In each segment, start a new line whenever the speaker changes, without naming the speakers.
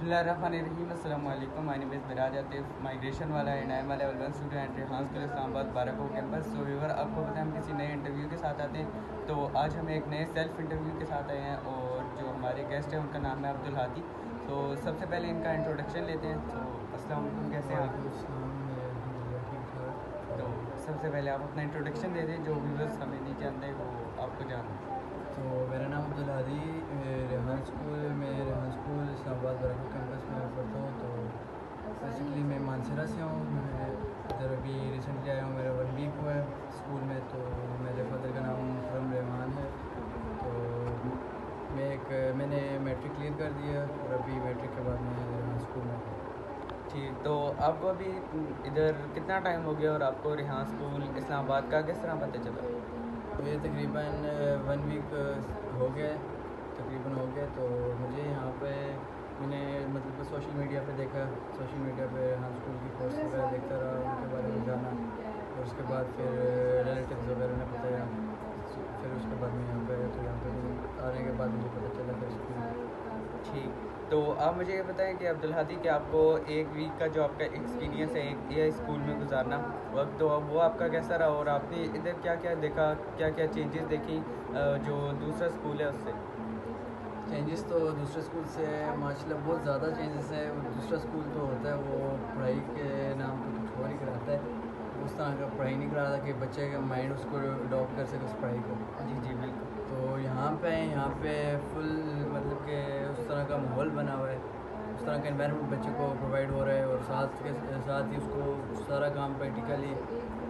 बिस्मिल्लाहिर्रहमानिर्रहीम अस्सलाम वालेकुम। My name is Miraj Atif, migration वाला and I am level 1 student at Rihan school Islamabad Barako campus. So viewer, आपको पता है हम किसी नए इंटरव्यू के साथ आते हैं, तो आज हम एक नए सेल्फ इंटरव्यू के साथ आए हैं और जो हमारे गेस्ट हैं उनका नाम है अब्दुल हादी। तो सबसे पहले इनका इंट्रोडक्शन लेते हैं। तो अस्सलाम वालेकुम, कैसे हैं आप? तो सबसे पहले आप अपना इंट्रोडक्शन दे दें, जो व्यूअर्स हमें नहीं जानते वो आपको जान।
तो मेरा नाम अब्दुल हादी, रेहान स्कूल इस्लामाबाद बारको कैंपस में पढ़ता हूँ। तो बेसिकली मैं मानसरा से हूँ। मैं इधर अभी रिसेंटली आया हूँ, मेरा 1 वीक हुआ है स्कूल में। तो मेरे फादर का नाम मुकरम रहमान है। तो मैंने मैट्रिक क्लियर कर दिया और अभी मैट्रिक के बाद मैं रेहान स्कूल में हूँ।
ठीक, तो आपको अभी इधर कितना टाइम हो गया और आपको रिहान स्कूल इस्लामाबाद का किस तरह पता चला?
ये तकरीबन 1 वीक हो गया, तकरीबन हो गया। तो मुझे यहाँ पे मैंने मतलब सोशल मीडिया पे देखा, सोशल मीडिया पे हाँ स्कूल की कोर्स वगैरह देखता रहा, उनके बारे में जाना और उसके बाद फिर रिलेटिव्स वगैरह ने बताया। फिर उसके बाद मैं यहाँ पे आया, तो यहाँ पे आने के बाद मुझे पता चला फिर स्कूल।
ठीक, तो आप मुझे ये बताएं कि अब्दुल हादी, कि आपको 1 वीक का जो आपका एक्सपीरियंस है एक ये स्कूल में गुजारना वक्त, तो वो आपका कैसा रहा और आपने इधर क्या क्या देखा, क्या क्या चेंजेस देखी जो दूसरा स्कूल है उससे?
चेंजेस तो दूसरे स्कूल से माशाल्लाह बहुत ज़्यादा चेंजेस है। दूसरा स्कूल तो होता है वो पढ़ाई के नाम पर कुछ और ही कराता है, उस तरह का पढ़ाई नहीं कराता कि बच्चे का माइंड उसको अडॉप्ट कर सके उस पढ़ाई को।
जी जी बिल्कुल।
तो यहाँ पे फुल मतलब कि उस तरह का माहौल बना हुआ है, उस तरह का एनवायरनमेंट बच्चे को प्रोवाइड हो रहा है और साथ ही उसको सारा काम प्रैक्टिकली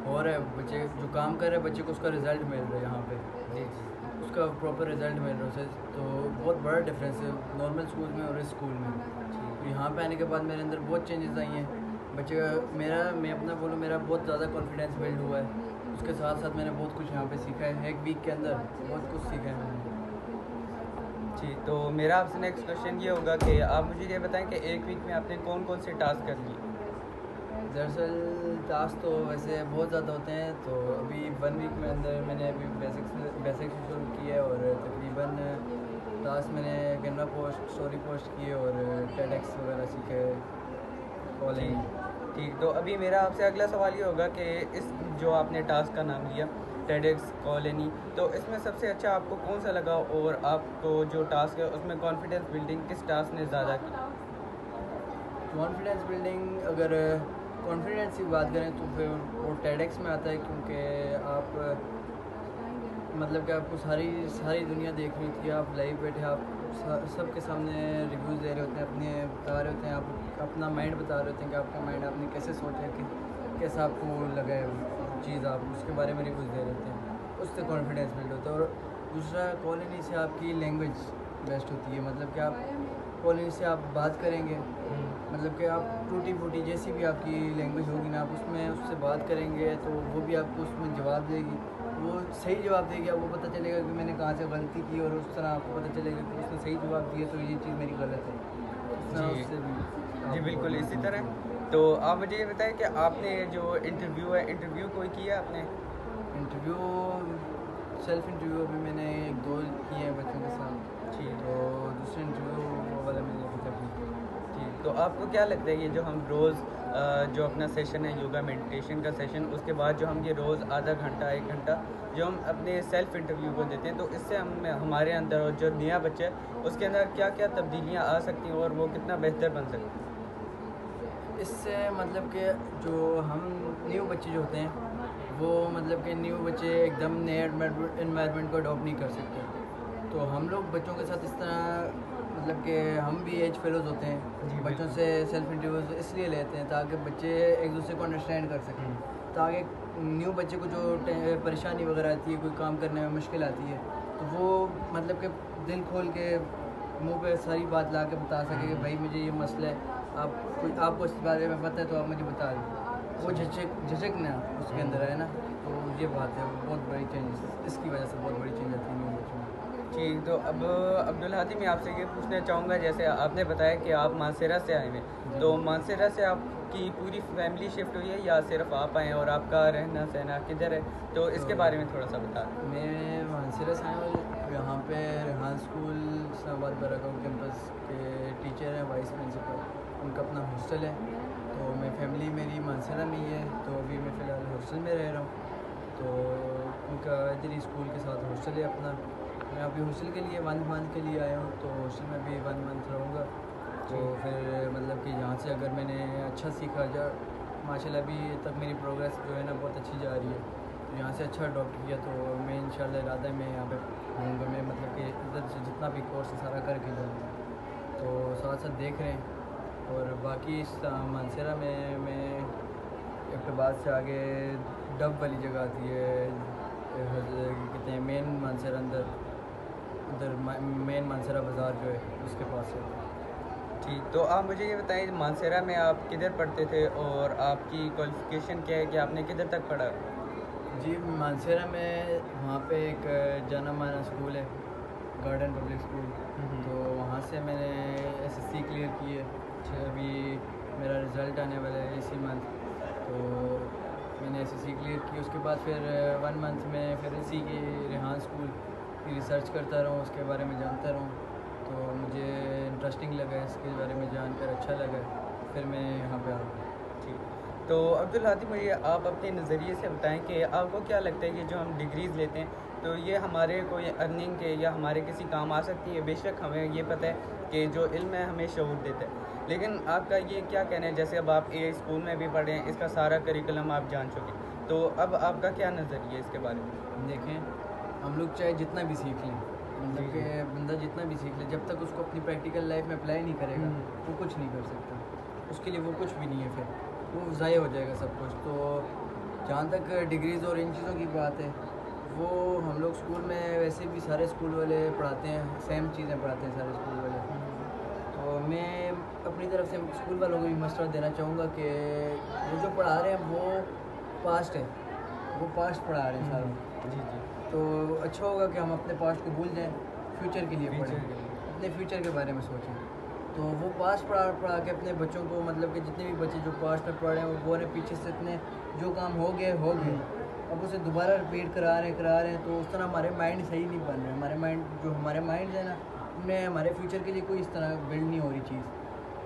हो रहा है। बच्चे जो काम कर रहे हैं बच्चे को उसका रिज़ल्ट मिल रहा है यहाँ पे।
जी जी
उसका प्रॉपर रिज़ल्ट मिल रहा है उसे। तो बहुत बड़ा डिफरेंस है नॉर्मल स्कूल में और इस स्कूल में। तो यहाँ पे आने के बाद मेरे अंदर बहुत चेंजेस आई हैं। मैं अपना बोलूँ, मेरा बहुत ज़्यादा कॉन्फिडेंस बिल्ड हुआ है। उसके साथ साथ मैंने बहुत कुछ यहाँ पे सीखा है, 1 वीक के अंदर बहुत कुछ सीखा है मैंने।
जी, तो मेरा आपसे नेक्स्ट क्वेश्चन ये होगा कि आप मुझे ये बताएं कि 1 वीक में आपने कौन कौन से टास्क कर लिए?
दरअसल टास्क तो वैसे बहुत ज़्यादा होते हैं। तो अभी 1 वीक में अंदर मैंने अभी बेसिक्स से शुरू किया है और तकरीबन टास्क मैंने कैनवा पोस्ट, स्टोरी पोस्ट किए और टेडएक्स वगैरह सीखे कॉलिंग।
ठीक, तो अभी मेरा आपसे अगला सवाल ये होगा कि इस जो आपने टास्क का नाम लिया टेडेक्स कॉलोनी, तो इसमें सबसे अच्छा आपको कौन सा लगा और आपको जो टास्क है उसमें कॉन्फिडेंस बिल्डिंग किस टास्क ने ज़्यादा की?
कॉन्फिडेंस बिल्डिंग, अगर कॉन्फिडेंस की बात करें तो फिर वो टेडएक्स में आता है, क्योंकि आप मतलब कि आपको सारी दुनिया देख रही थी, आप लाइव बैठे आप सबके सामने रिव्यूज़ दे रहे होते हैं, अपने बता रहे होते हैं, आप अपना माइंड बता रहे होते हैं कि आपका माइंड आपने कैसे सोचा है, कि कैसा आपको लगा है चीज़, आप उसके बारे में रिव्यूज़ दे रहे होते हैं। उससे कॉन्फिडेंस बिल्ड होता है। और दूसरा, कॉलोनी से आपकी लैंग्वेज बेस्ट होती है। मतलब कि आप कॉलोनी से आप बात करेंगे, मतलब कि आप टूटी फूटी जैसी भी आपकी लैंग्वेज होगी ना, आप उसमें उससे बात करेंगे तो वो भी आपको उसमें जवाब देगी, वो सही जवाब देगी। आपको पता चलेगा कि मैंने कहाँ से गलती की और उस तरह आपको पता चलेगा कि उसने सही जवाब दिया तो ये चीज़ मेरी गलत है।
जी बिल्कुल इसी तरह। तो आप मुझे ये बताएं कि आपने जो इंटरव्यू कोई किया आपने?
इंटरव्यू, सेल्फ इंटरव्यू अभी मैंने 1-2 किए हैं बच्चों के साथ।
ठीक,
तो दूसरे इंटरव्यू वाला मैंने अभी तक नहीं किया।
ठीक, तो आपको क्या लगता है ये जो हम रोज़ जो अपना सेशन है योगा मेडिटेशन का सेशन, उसके बाद जो हम ये रोज़ आधा घंटा 1 घंटा जो हम अपने सेल्फ इंटरव्यू को देते हैं, तो इससे हमारे अंदर और जो नया बच्चा है उसके अंदर क्या क्या तब्दीलियाँ आ सकती हैं और वो कितना बेहतर बन सकता है?
इससे मतलब कि जो हम न्यू बच्चे जो होते हैं वो मतलब कि न्यू बच्चे एकदम नए एनवायरनमेंट को अडॉप्ट नहीं कर सकते। तो हम लोग बच्चों के साथ इस तरह मतलब कि हम भी एज फेलोज होते हैं, बच्चों से सेल्फ इंटरव्यूज इसलिए लेते हैं ताकि बच्चे एक दूसरे को अंडरस्टैंड कर सकें, ताकि न्यू बच्चे को जो परेशानी वगैरह आती है, कोई काम करने में मुश्किल आती है, तो वो मतलब कि दिल खोल के मुंह पे सारी बात ला के बता सके कि भाई मुझे ये मसला है, आपको इस बारे में पता है तो आप मुझे बता दीजिए। वो झिझक ना उसके अंदर है ना। तो ये बात है, बहुत बड़ी चेंज, इसकी वजह से बहुत बड़ी चेंज आती है न्यू बच्चों में।
ठीक, तो अब अब्दुल हादी, मैं आपसे ये पूछना चाहूँगा, जैसे आपने बताया कि आप मानसेरा से आए हैं, तो मानसेरा से आपकी पूरी फैमिली शिफ्ट हुई है या सिर्फ आप आए हैं और आपका रहना सहना किधर है, तो इसके बारे में थोड़ा सा बता।
मैं मानसेरा से आया हूँ, यहाँ पे रेहान स्कूल इस्लामाबाद बराकाऊ कैंपस के टीचर हैं, वाइस प्रिंसिपल। उनका अपना हॉस्टल है। तो मैं फैमिली मेरी मानसरा में ही है, तो अभी मैं फ़िलहाल हॉस्टल में रह रहा हूँ। तो उनका इधर ही स्कूल के साथ हॉस्टल है अपना। मैं अभी हॉस्टल के लिए 1 मंथ के लिए आया हूँ, तो हॉस्टल में भी 1 मंथ रहूँगा। तो फिर मतलब कि यहाँ से अगर मैंने अच्छा सीखा माशाल्लाह अभी तक मेरी प्रोग्रेस जो है ना बहुत अच्छी जा रही है। तो यहाँ से अच्छा अडॉप्ट किया, तो मैं इंशाल्लाह इरादा है मैं यहाँ पे रहूँगा। मैं मतलब कि इधर से जितना भी कोर्स सारा करके जाऊँगा। तो साथ साथ देख रहे हैं। और बाकी इस मानसरा में मैं इब्टाबाद से आगे डब वाली जगह आती है, कहते हैं मेन मानसरा अंदर उधर मेन मानसरा बाज़ार जो है उसके पास है।
ठीक, तो आप मुझे ये बताएं मानसरा में आप किधर पढ़ते थे और आपकी क्वालिफ़िकेशन क्या है कि आपने किधर तक पढ़ा?
जी, मानसरा में वहाँ पे एक जाना माना स्कूल है, गार्डन पब्लिक स्कूल। तो वहाँ से मैंने एसएससी क्लियर की है। अभी मेरा रिज़ल्ट आने वाला है इसी मंथ। तो मैंने एसएससी क्लियर की, उसके बाद फिर 1 मंथ में फिर इसी के रेहान स्कूल की रिसर्च करता रहूँ, उसके बारे में जानता रहूँ। तो मुझे इंटरेस्टिंग लगा, इसके बारे में जानकर अच्छा लगा, फिर मैं यहाँ पे आ गया।
ठीक, तो अब्दुल हादी मुझे आप अपने नज़रिए से बताएं कि आपको क्या लगता है कि जो हम डिग्रीज़ लेते हैं तो ये हमारे कोई अर्निंग के या हमारे किसी काम आ सकती है? बेशक हमें ये पता है कि जो इल्म है हमें शऊर देता है, लेकिन आपका ये क्या कहना है, जैसे अब आप ए स्कूल में भी पढ़े हैं, इसका सारा करिकुलम आप जान चुके, तो अब आपका क्या नज़रिया है इसके बारे में?
देखें, हम लोग चाहे जितना भी सीख लें, मतलब कि बंदा जितना भी सीख ले, जब तक उसको अपनी प्रैक्टिकल लाइफ में अप्लाई नहीं करेगा वो कुछ नहीं कर सकता। उसके लिए वो कुछ भी नहीं है, फिर वो ज़ाया हो जाएगा सब कुछ। तो जहाँ तक डिग्रीज़ और इन चीज़ों की बात है, वो हम लोग स्कूल में वैसे भी सारे स्कूल वाले पढ़ाते हैं, सेम चीज़ें पढ़ाते हैं सारे स्कूल वाले। तो मैं अपनी तरफ से स्कूल वालों को भी मशवरा देना चाहूँगा कि वो जो पढ़ा रहे हैं वो पास्ट है, वो पास्ट पढ़ा रहे हैं सारों।
जी जी।
तो अच्छा होगा कि हम अपने पास्ट को भूल जाएं, फ्यूचर के लिए पढ़ें, अपने फ्यूचर के बारे में सोचें। तो वो पास्ट पढ़ा के अपने बच्चों को, मतलब कि जितने भी बच्चे जो पास्ट में पढ़ रहे हैं वो पीछे से इतने जो काम हो गए अब उसे दोबारा रिपीट करा रहे हैं। तो उस तरह हमारे माइंड सही नहीं बन रहे। हमारे माइंड है ना, उनमें हमारे फ्यूचर के लिए कोई इस तरह बिल्ड नहीं हो रही चीज़।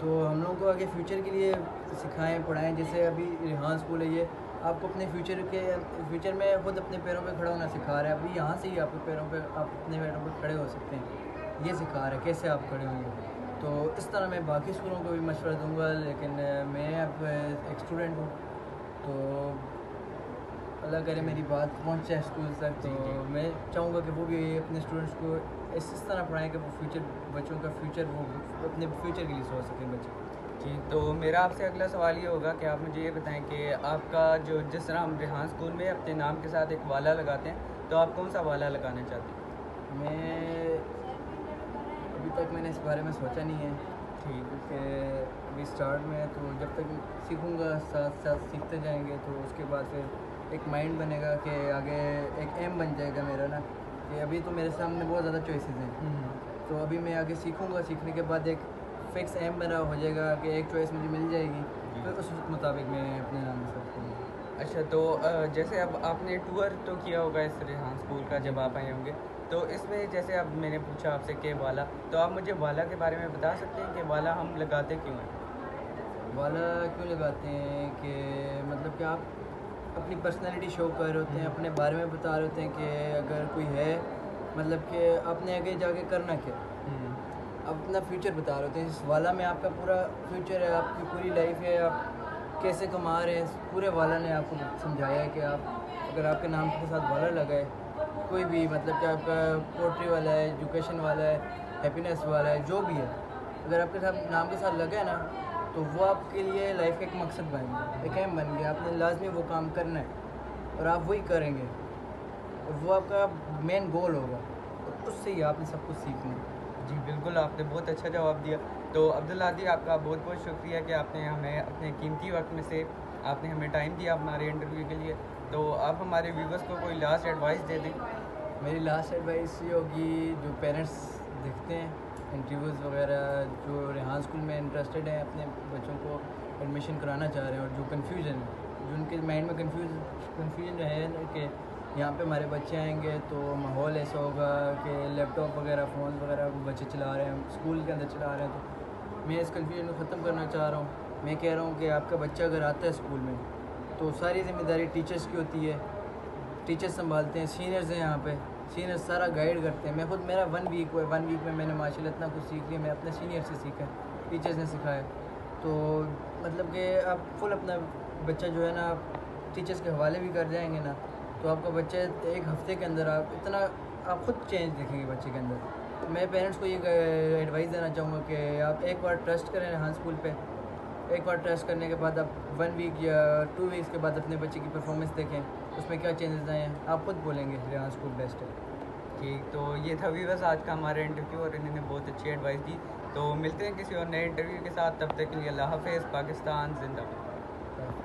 तो हम लोगों को आगे फ्यूचर के लिए सिखाएं, पढ़ाएं। जैसे अभी रेहान स्कूल है, ये आपको अपने फ्यूचर में खुद अपने पैरों पे खड़ा होना सिखा रहा है। अभी यहाँ से ही आप अपने पैरों पे खड़े हो सकते हैं, ये सिखा रहा है कैसे आप खड़े होंगे। तो इस तरह मैं बाकी स्कूलों को भी मशवरा दूंगा, लेकिन मैं अब एक स्टूडेंट हूँ, तो अल्लाह करे मेरी बात पहुँच जाए स्कूल तक। तो मैं चाहूँगा कि वो भी अपने स्टूडेंट्स को इस तरह पढ़ाएं कि वो बच्चों का फ्यूचर वो अपने फ्यूचर के लिए सोच सकें बच्चे।
जी, तो मेरा आपसे अगला सवाल ये होगा कि आप मुझे ये बताएं कि आपका जो जिस तरह हम रेहान स्कूल में अपने नाम के साथ एक वाला लगाते हैं, तो आप कौन सा वाला लगाना चाहते हैं?
मैं अभी तक मैंने इस बारे में सोचा नहीं है,
ठीक,
क्योंकि अभी स्टार्ट में है। तो जब तक सीखूँगा, साथ साथ सीखते जाएंगे, तो उसके बाद फिर एक माइंड बनेगा कि आगे एक एम बन जाएगा मेरा ना, कि अभी तो मेरे सामने बहुत ज़्यादा चॉइसेस हैं। तो अभी मैं आगे सीखूँगा, सीखने के बाद एक फिक्स एम बना हो जाएगा कि एक चॉइस मुझे मिल जाएगी, फिर उस मुताबिक मैं अपने नाम से सर्च करूँगा।
अच्छा, तो जैसे अब आपने टूर तो किया होगा इस रेहान स्कूल का जब आप आए होंगे, तो इसमें जैसे अब मैंने पूछा आपसे कि वाला, तो आप मुझे वाला के बारे में बता सकते हैं कि वाला हम लगाते क्यों हैं?
वाला क्यों लगाते हैं कि मतलब कि आप अपनी पर्सनैलिटी शो कर रहे होते हैं, अपने बारे में बता रहे होते हैं कि अगर कोई है, मतलब कि आपने आगे जाके करना क्या, अपना फ्यूचर बता रहे होते हैं। इस वाला में आपका पूरा फ्यूचर है, आपकी पूरी लाइफ है, आप कैसे कमा रहे हैं, पूरे वाला ने आपको समझाया है कि आप अगर आपके नाम के साथ वाला लगाए, कोई भी मतलब कि आपका पोट्री वाला है, एजुकेशन वाला है, हैप्पीनेस वाला है, जो भी है, अगर आपके साथ नाम के साथ लगे ना, तो वो आपके लिए लाइफ का एक मकसद बन गया, एक एम बन गया। आपने लाजमी वो काम करना है और आप वही करेंगे और वो आपका मेन गोल होगा, और उससे ही आपने सब कुछ सीखना है।
जी बिल्कुल, आपने बहुत अच्छा जवाब दिया। तो अब्दुल हादी, आपका बहुत बहुत शुक्रिया कि आपने हमें अपने कीमती वक्त में से आपने हमें टाइम दिया हमारे इंटरव्यू के लिए। तो आप हमारे व्यूवर्स को कोई लास्ट एडवाइस दे दें।
मेरी लास्ट एडवाइस ये होगी, जो पेरेंट्स देखते हैं इंटरव्यूज़ वगैरह, जो रेहान स्कूल में इंटरेस्टेड हैं, अपने बच्चों को एडमिशन कराना चाह रहे हैं, और जो कन्फ्यूजन है, जो उनके माइंड में कन्फ्यूजन है कि यहाँ पे हमारे बच्चे आएंगे तो माहौल ऐसा होगा कि लैपटॉप वगैरह फ़ोन वगैरह बच्चे चला रहे हैं, स्कूल के अंदर चला रहे हैं। तो मैं इस कन्फ्यूजन को ख़त्म करना चाह रहा हूँ। मैं कह रहा हूँ कि आपका बच्चा अगर आता है स्कूल में तो सारी ज़िम्मेदारी टीचर्स की होती है, टीचर्स संभालते हैं, सीनियर्स हैं यहाँ पे, सीनियर्स सारा गाइड करते हैं। मैं खुद मेरा 1 वीक हुआ, 1 वीक में मैंने माशाल्लाह इतना कुछ सीख लिया। मैं अपने सीनियर से सीखा, टीचर्स ने सिखाया। तो मतलब कि आप फुल अपना बच्चा जो है ना आप टीचर्स के हवाले भी कर जाएंगे ना, तो आपका बच्चा 1 हफ़्ते के अंदर आप खुद चेंज देखेंगे बच्चे के अंदर। मैं पेरेंट्स को ये एडवाइस देना चाहूँगा कि आप एक बार ट्रस्ट करें हाँ स्कूल पे। एक बार ट्रस्ट करने के बाद आप 1 वीक या 2 वीक्स के बाद अपने बच्चे की परफॉर्मेंस देखें, उसमें क्या चेंजेस आए हैं, आप खुद बोलेंगे हाँ स्कूल बेस्ट है।
ठीक, तो ये था व्यूअर्स आज का हमारा इंटरव्यू और इन्होंने बहुत अच्छी एडवाइस दी। तो मिलते हैं किसी और नए इंटरव्यू के साथ, तब तक के लिए अल्लाह हाफ़िज़। पाकिस्तान जिंदाबाद।